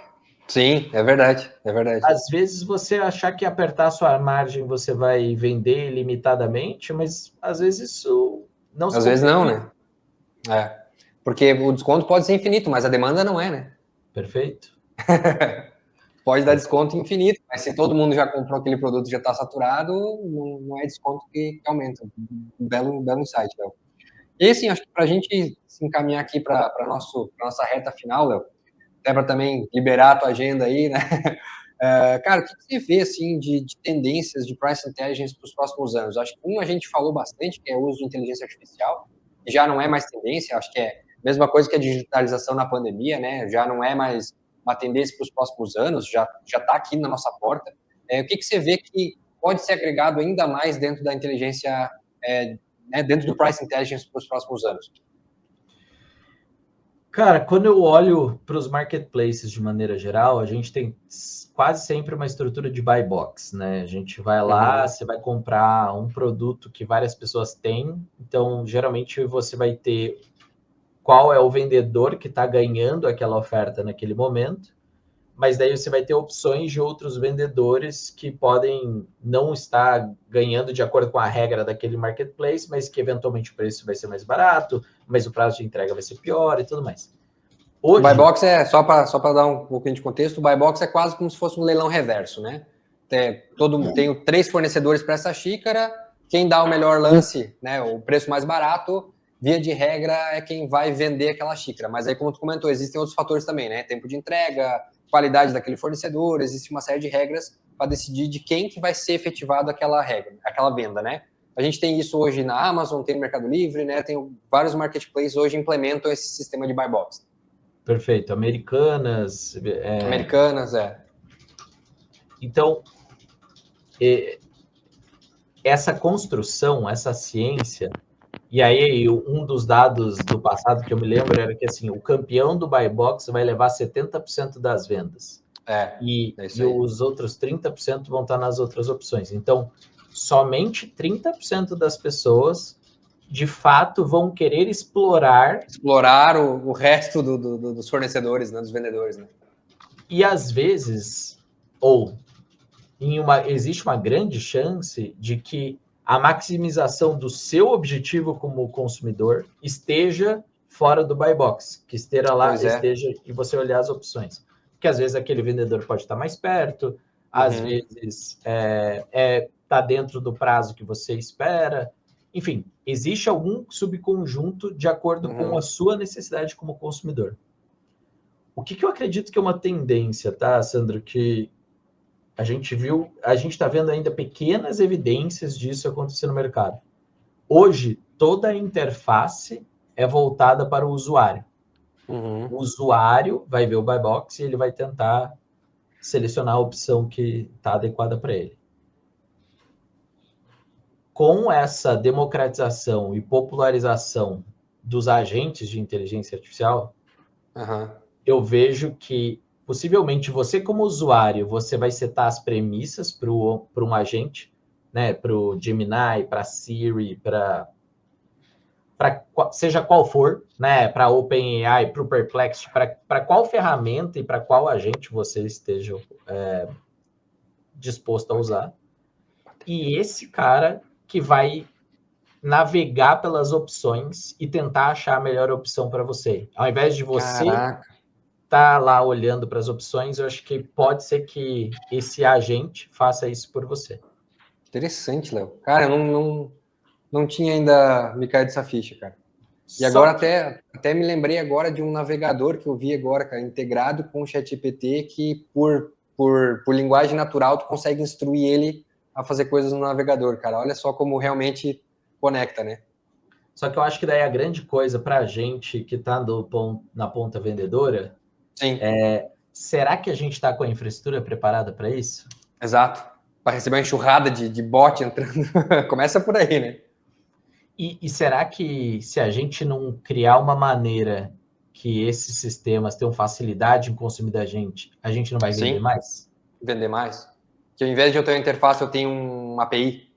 Sim, é verdade, é verdade. Às vezes você achar que apertar a sua margem você vai vender ilimitadamente, mas às vezes isso não se Às vezes não, né? Porque o desconto pode ser infinito, mas a demanda não é, né? Perfeito. Pode dar desconto infinito, mas se todo mundo já comprou aquele produto e já está saturado, não é desconto que aumenta. Um belo insight, Léo. E assim, acho que para a gente se encaminhar aqui para a nossa reta final, Léo, até para também liberar a tua agenda aí, né? Cara, o que você vê assim, de tendências de price intelligence para os próximos anos? Acho que a gente falou bastante, que é o uso de inteligência artificial, que já não é mais tendência, acho que é a mesma coisa que a digitalização na pandemia, né? Já não é mais uma tendência para os próximos anos, já está aqui na nossa porta. O que você vê que pode ser agregado ainda mais dentro da inteligência, né, dentro do price intelligence para os próximos anos? Cara, quando eu olho para os marketplaces de maneira geral, a gente tem quase sempre uma estrutura de buy box, né? A gente vai lá, você vai comprar um produto que várias pessoas têm, então geralmente você vai ter qual é o vendedor que está ganhando aquela oferta naquele momento, mas daí você vai ter opções de outros vendedores que podem não estar ganhando de acordo com a regra daquele marketplace, mas que eventualmente o preço vai ser mais barato, mas o prazo de entrega vai ser pior e tudo mais. Hoje, o buy box só para dar um pouquinho de contexto, o buy box é quase como se fosse um leilão reverso, né? Tenho 3 fornecedores para essa xícara, quem dá o melhor lance, né, o preço mais barato, via de regra é quem vai vender aquela xícara. Mas aí, como tu comentou, existem outros fatores também, né? Tempo de entrega, qualidade daquele fornecedor, existe uma série de regras para decidir de quem que vai ser efetivado aquela venda, né? A gente tem isso hoje na Amazon, tem no Mercado Livre, né? Tem vários marketplaces hoje implementam esse sistema de buy box. Perfeito. Americanas. Americanas, Então, essa construção, essa ciência, e aí um dos dados do passado que eu me lembro era que assim, o campeão do buy box vai levar 70% das vendas. E os outros 30% vão estar nas outras opções. Então, somente 30% das pessoas de fato vão querer explorar o resto dos fornecedores, né, dos vendedores, né? E às vezes, existe uma grande chance de que a maximização do seu objetivo como consumidor esteja fora do buy box, que esteja lá, e você olhar as opções. Porque às vezes aquele vendedor pode estar mais perto, às vezes está dentro do prazo que você espera. Enfim, existe algum subconjunto de acordo com a sua necessidade como consumidor. O que eu acredito que é uma tendência, tá, Sandro, que a gente está vendo ainda pequenas evidências disso acontecer no mercado. Hoje, toda a interface é voltada para o usuário. O usuário vai ver o buy box e ele vai tentar selecionar a opção que está adequada para ele. Com essa democratização e popularização dos agentes de inteligência artificial, eu vejo que possivelmente você como usuário, você vai setar as premissas para um agente, né, para o Gemini, para a Siri, para seja qual for, né, para a OpenAI, para o Perplexity, para qual ferramenta e para qual agente você esteja disposto a usar. E esse cara que vai navegar pelas opções e tentar achar a melhor opção para você. Ao invés de você tá lá olhando para as opções, eu acho que pode ser que esse agente faça isso por você. Interessante, Léo. Cara, eu não tinha ainda me caído essa ficha, cara. E agora até me lembrei agora de um navegador que eu vi agora, cara, integrado com o ChatGPT, que por linguagem natural tu consegue instruir ele a fazer coisas no navegador, cara. Olha só como realmente conecta, né? Só que eu acho que daí a grande coisa para a gente que está na ponta vendedora será que a gente está com a infraestrutura preparada para isso? Exato. Para receber uma enxurrada de bot entrando. Começa por aí, né? E será que se a gente não criar uma maneira que esses sistemas tenham facilidade em consumir da gente, a gente não vai vender mais? Vender mais. Que ao invés de eu ter uma interface, eu tenho uma API.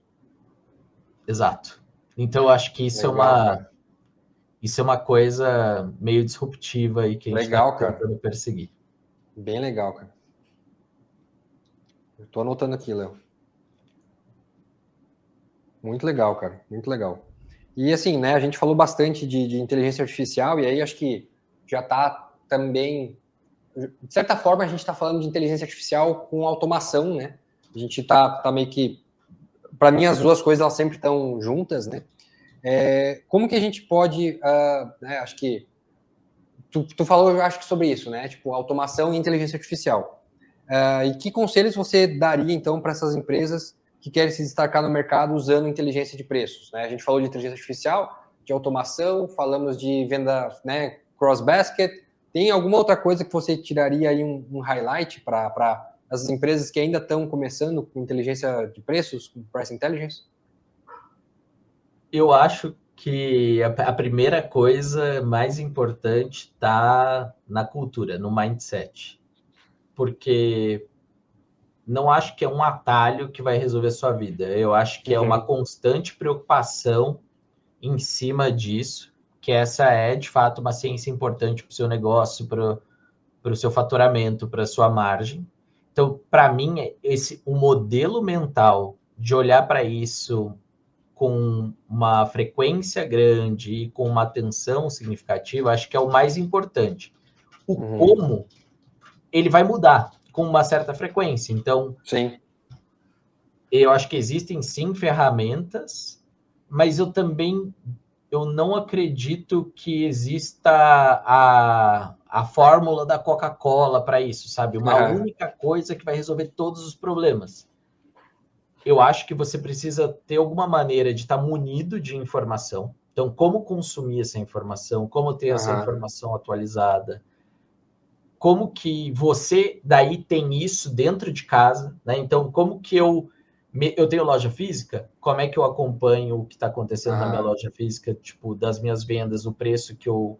Exato. Então, eu acho que isso é uma coisa meio disruptiva aí que a gente está tentando perseguir. Bem legal, cara. Eu tô anotando aqui, Léo. Muito legal, cara. Muito legal. E assim, né, a gente falou bastante de inteligência artificial, e aí acho que já está também, de certa forma, a gente está falando de inteligência artificial com automação, né? A gente tá meio que, para mim, as duas coisas elas sempre estão juntas, né? Como que a gente pode, né, acho que tu falou, eu acho que sobre isso, né? Tipo, automação e inteligência artificial. E que conselhos você daria, então, para essas empresas que querem se destacar no mercado usando inteligência de preços? Né? A gente falou de inteligência artificial, de automação, falamos de venda, né, cross-basket. Tem alguma outra coisa que você tiraria aí um highlight para as empresas que ainda estão começando com inteligência de preços, com price intelligence? Eu acho que a primeira coisa mais importante está na cultura, no mindset. Porque não acho que é um atalho que vai resolver a sua vida. Eu acho que é uma constante preocupação em cima disso, que essa é, de fato, uma ciência importante para o seu negócio, para o seu faturamento, para a sua margem. Então, para mim, o modelo mental de olhar para isso com uma frequência grande e com uma atenção significativa, acho que é o mais importante. O como, ele vai mudar com uma certa frequência. Então, sim, eu acho que existem sim ferramentas, mas eu não acredito que exista a fórmula da Coca-Cola para isso, sabe? Uma única coisa que vai resolver todos os problemas. Eu acho que você precisa ter alguma maneira de estar munido de informação. Então, como consumir essa informação, como ter essa informação atualizada, como que você daí tem isso dentro de casa, né? Então, como que eu tenho loja física, como é que eu acompanho o que está acontecendo na minha loja física, tipo, das minhas vendas, o preço que eu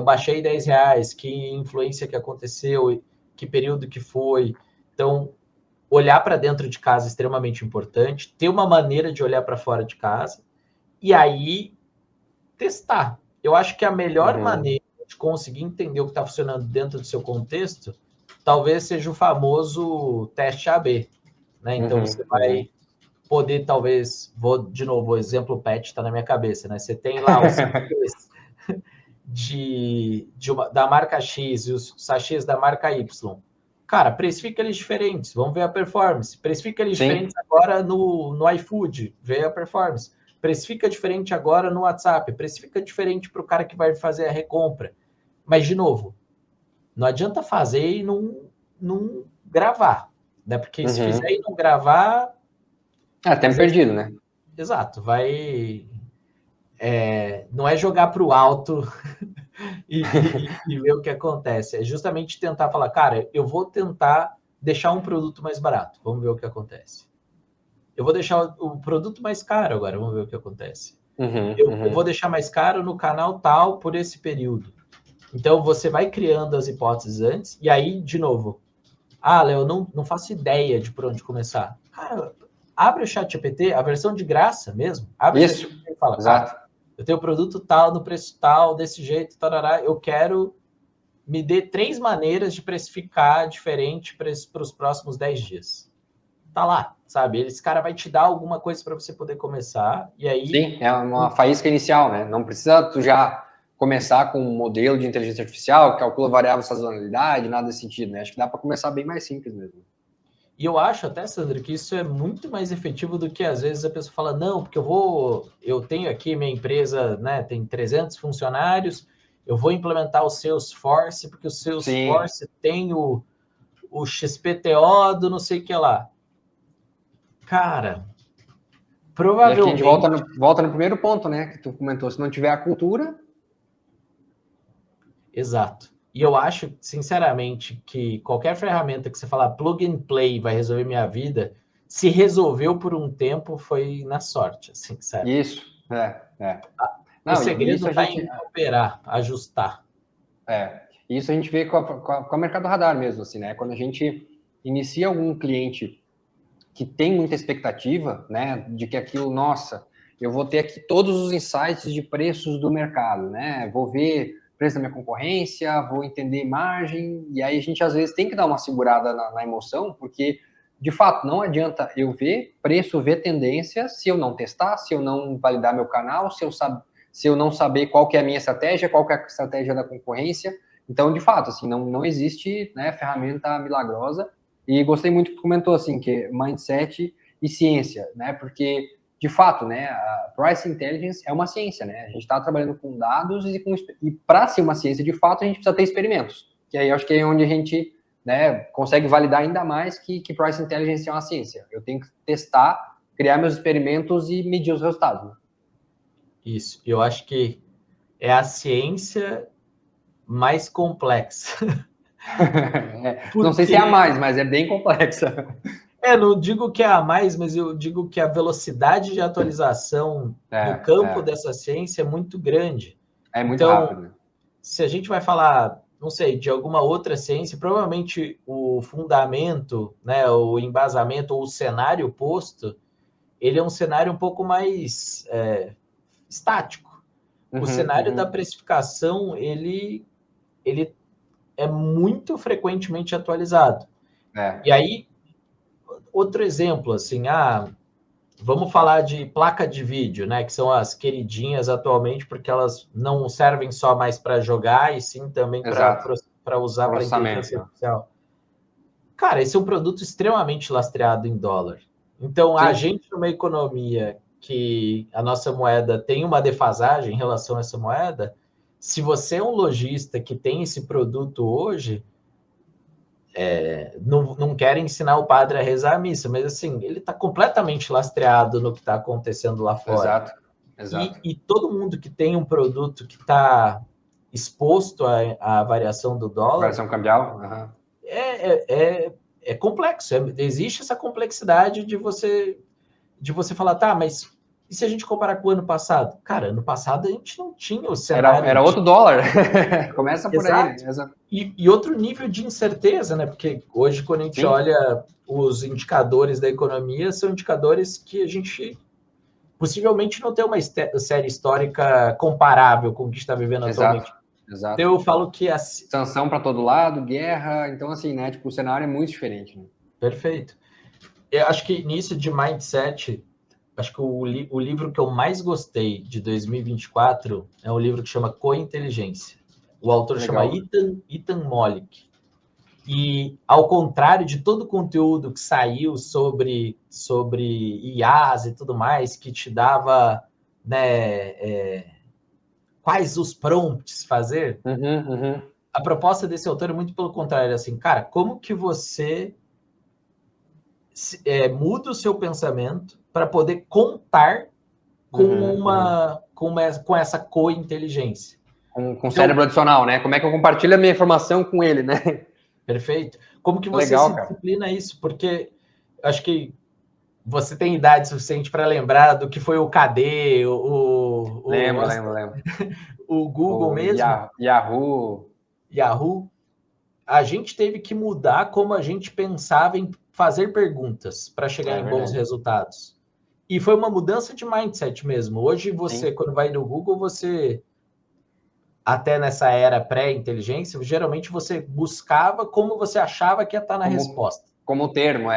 baixei R$10, que influência que aconteceu, que período que foi. Então, olhar para dentro de casa é extremamente importante, ter uma maneira de olhar para fora de casa, e aí testar. Eu acho que a melhor maneira de conseguir entender o que está funcionando dentro do seu contexto, talvez seja o famoso teste AB. Né? Então, você vai poder, talvez, de novo, o exemplo PET está na minha cabeça, né? Você tem lá os sachês da marca X e os sachês da marca Y. Cara, precifica eles diferentes, vamos ver a performance. Precifica eles diferentes agora no iFood, vê a performance. Precifica diferente agora no WhatsApp, precifica diferente para o cara que vai fazer a recompra. Mas, de novo, não adianta fazer e não gravar, né? Porque se fizer e não gravar... tempo perdido, né? Exato, vai... não é jogar para o alto e ver o que acontece. É justamente tentar falar, cara, eu vou tentar deixar um produto mais barato, vamos ver o que acontece. Eu vou deixar o produto mais caro agora, vamos ver o que acontece. Eu vou deixar mais caro no canal tal por esse período. Então, você vai criando as hipóteses antes, e aí, de novo, Léo, eu não faço ideia de por onde começar. Cara, abre o ChatGPT, a versão de graça mesmo. Abre isso, o ChatGPT e fala, exato. Eu tenho produto tal, no preço tal, desse jeito, tarará, eu quero me dê 3 maneiras de precificar diferente para os próximos 10 dias. Tá lá, sabe? Esse cara vai te dar alguma coisa para você poder começar, e aí... Sim, é uma faísca inicial, né? Não precisa tu já começar com um modelo de inteligência artificial que calcula variável sazonalidade, nada desse sentido, né? Acho que dá para começar bem mais simples mesmo. E eu acho até, Sandro, que isso é muito mais efetivo do que às vezes a pessoa fala, não, porque eu tenho aqui minha empresa, né, tem 300 funcionários, eu vou implementar o Salesforce, porque o Salesforce tem o XPTO do não sei o que lá. Cara, provavelmente... E a gente volta no primeiro ponto, né, que tu comentou, se não tiver a cultura... Exato. E eu acho, sinceramente, que qualquer ferramenta que você falar plug and play vai resolver minha vida, se resolveu por um tempo, foi na sorte, assim, certo? Isso, Não, o segredo está em operar, ajustar. Isso a gente vê com a Mercado Radar mesmo, assim, né? Quando a gente inicia algum cliente que tem muita expectativa, né, de que aquilo, nossa, eu vou ter aqui todos os insights de preços do mercado, né? Vou ver preço da minha concorrência, vou entender margem, e aí a gente às vezes tem que dar uma segurada na emoção, porque de fato não adianta eu ver preço, ver tendência, se eu não testar, se eu não validar meu canal, se eu não saber qual que é a minha estratégia, qual que é a estratégia da concorrência. Então, de fato, assim, não existe, né, ferramenta milagrosa. E gostei muito que tu comentou, assim, que mindset e ciência, né? Porque, de fato, né, a Price Intelligence é uma ciência, né? A gente está trabalhando com dados e para ser uma ciência, de fato, a gente precisa ter experimentos. Que aí eu acho que é onde a gente, né, consegue validar ainda mais que Price Intelligence é uma ciência. Eu tenho que testar, criar meus experimentos e medir os resultados. Né? Isso. Eu acho que é a ciência mais complexa. Porque... Não sei se é a mais, mas é bem complexa. Não digo que é a mais, mas eu digo que a velocidade de atualização do campo dessa ciência é muito grande. É muito rápido. Né? Se a gente vai falar, não sei, de alguma outra ciência, provavelmente o fundamento, né, o embasamento ou o cenário posto, ele é um cenário um pouco mais estático. O cenário da precificação, ele é muito frequentemente atualizado. E aí, outro exemplo, assim, vamos falar de placa de vídeo, né? Que são as queridinhas atualmente, porque elas não servem só mais para jogar, e sim também para usar para inteligência artificial. Cara, esse é um produto extremamente lastreado em dólar. Então, a gente, numa economia que a nossa moeda tem uma defasagem em relação a essa moeda, se você é um lojista que tem esse produto hoje, não quero ensinar o padre a rezar a missa, mas assim, ele está completamente lastreado no que está acontecendo lá fora. Exato. E todo mundo que tem um produto que está exposto à variação do dólar... Variação cambial? É complexo. Existe essa complexidade de você falar, tá, mas e se a gente comparar com o ano passado? Cara, ano passado a gente não tinha o cenário... Era outro dólar. Começa por aí. Exato. E outro nível de incerteza, né? Porque hoje, quando a gente olha os indicadores da economia, são indicadores que a gente possivelmente não tem uma série histórica comparável com o que está vivendo atualmente. Exato. Então eu falo que... Sanção para todo lado, guerra... Então, assim, né? Tipo, o cenário é muito diferente. Né? Perfeito. Eu acho que nisso de mindset... Acho que o livro que eu mais gostei de 2024 é um livro que chama Cointeligência. O autor chama Ethan Mollick. E, ao contrário de todo o conteúdo que saiu sobre IAs e tudo mais, que te dava, né, quais os prompts fazer, a proposta desse autor é muito pelo contrário. Assim, cara, como que você muda o seu pensamento para poder contar com essa co-inteligência. Com o cérebro adicional, né? Como é que eu compartilho a minha informação com ele, né? Perfeito. Como que você disciplina isso? Porque acho que você tem idade suficiente para lembrar do que foi o KD, Lembro. O Google mesmo. Yahoo. A gente teve que mudar como a gente pensava em fazer perguntas para chegar em bons resultados. E foi uma mudança de mindset mesmo. Hoje você, quando vai no Google, você, até nessa era pré-inteligência, geralmente você buscava como você achava que ia estar na resposta. Como termo,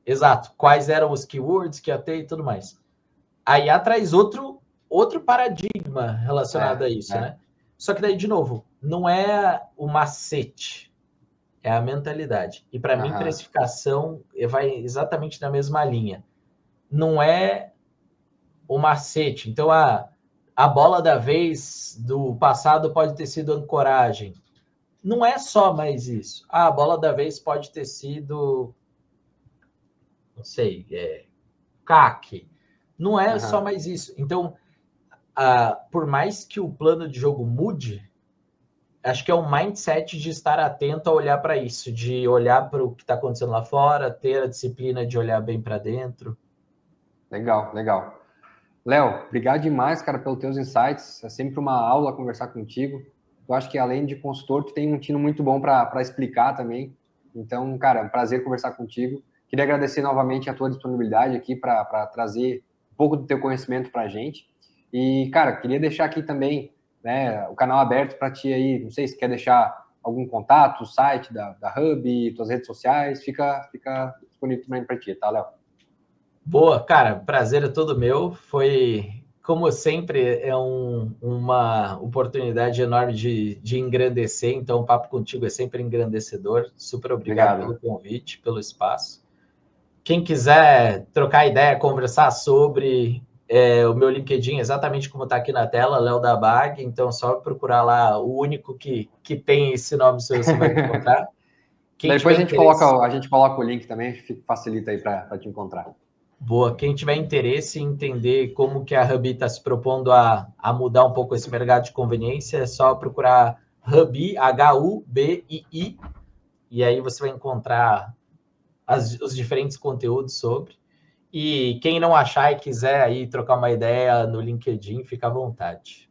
Exato. Quais eram os keywords que ia ter e tudo mais. Aí atrás outro paradigma relacionado a isso, né? Só que daí, de novo, não é o macete. é a mentalidade. E para mim, precificação vai exatamente na mesma linha. Não é o macete. Então, a bola da vez do passado pode ter sido ancoragem. Não é só mais isso. A bola da vez pode ter sido, não sei, CAC. Não é só mais isso. Então, por mais que o plano de jogo mude, acho que é um mindset de estar atento a olhar para isso, de olhar para o que está acontecendo lá fora, ter a disciplina de olhar bem para dentro. Legal, legal. Léo, obrigado demais, cara, pelos teus insights. É sempre uma aula conversar contigo. Eu acho que além de consultor, tu tem um tino muito bom para explicar também. Então, cara, é um prazer conversar contigo. Queria agradecer novamente a tua disponibilidade aqui para trazer um pouco do teu conhecimento para a gente. E, cara, queria deixar aqui também, né, o canal aberto para ti aí. Não sei se quer deixar algum contato, site da Hub, tuas redes sociais. Fica disponível também para ti, tá, Léo? Boa, cara, prazer é todo meu. Foi, como sempre, é uma oportunidade enorme de engrandecer. Então, o papo contigo é sempre engrandecedor. Super obrigado pelo convite, pelo espaço. Quem quiser trocar ideia, conversar sobre o meu LinkedIn, exatamente como está aqui na tela, Léo da Bag. Então, só procurar lá, o único que tem esse nome, você vai encontrar. Depois a gente coloca o link também, facilita aí para te encontrar. Boa. Quem tiver interesse em entender como que a Hubii está se propondo a mudar um pouco esse mercado de conveniência, é só procurar Hubii, Hubii, e aí você vai encontrar os diferentes conteúdos sobre. E quem não achar e quiser aí trocar uma ideia no LinkedIn, fica à vontade.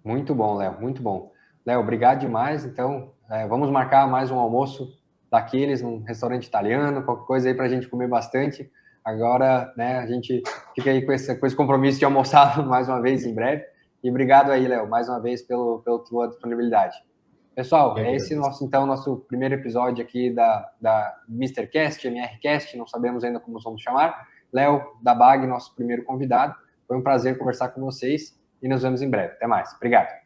Muito bom, Léo, muito bom. Léo, obrigado demais. Então, vamos marcar mais um almoço daqueles, num restaurante italiano, qualquer coisa aí para a gente comer bastante. Agora, né, a gente fica aí com esse compromisso de almoçar mais uma vez em breve. E obrigado aí, Léo, mais uma vez pela tua disponibilidade. Pessoal, esse nosso primeiro episódio aqui da Mr. Cast, MRCast, não sabemos ainda como vamos chamar. Léo da Bag, nosso primeiro convidado. Foi um prazer conversar com vocês e nos vemos em breve. Até mais. Obrigado.